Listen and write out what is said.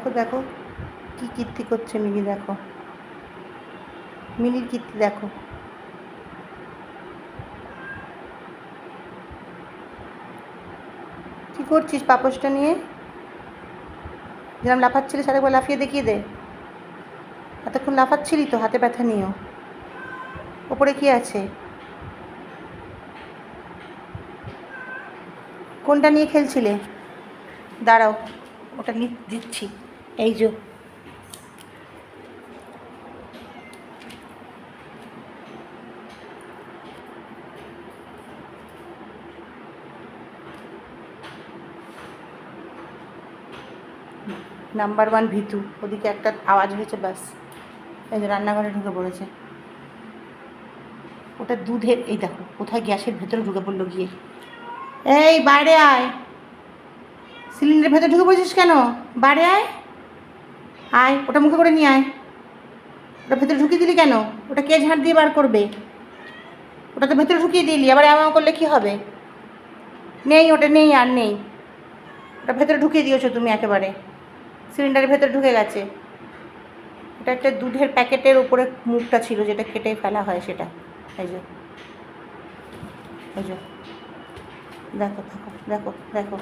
দেখো দেখো কী কীর্তি করছে মিলি, দেখো মিলির কীর্তি দেখো। কী করছিস পাপোশটা নিয়ে? যেরকম লাফাচ্ছিলি সারাবার লাফিয়ে দেখিয়ে দে। এতক্ষণ লাফাচ্ছিলি তো হাতে ব্যথা নিয়েও। ওপরে কি আছে? কোনটা নিয়ে খেলছিলে? দাঁড়াও, ওটা নিয়ে দিচ্ছি। এই যে নাম্বার 1 ভিতু, ওদিকে একটা আওয়াজ হয়েছে ব্যাস। এই যে রান্নাঘরে ঢুকে পড়েছে। ওটা দুধের, এই দেখো কোথায় গ্যাসের ভেতরে ঢুকে পড়লো গিয়ে। এই বাইরে আয়, সিলিন্ডারের ভেতরে ঢুকে পড়েছিস কেন? বাইরে আয়, আয় ওটা মুখে করে নিয়ে আয়। ওটা ভেতরে ঢুকিয়ে দিলি কেন? ওটা কে ঝাঁট দিয়ে বার করবে? ওটা তো ভেতরে ঢুকিয়ে দিলি, আবার এমন করলে কী হবে? নেই, ওটা নেই, আর নেই। ওটা ভেতরে ঢুকিয়ে দিয়েছো তুমি একেবারে, সিলিন্ডারের ভেতরে ঢুকে গেছে। এটা একটা দুধের প্যাকেটের উপরে মুখটা ছিল যেটা কেটে ফেলা হয় সেটা। এই যে এই যে দেখো দেখো দেখো দেখো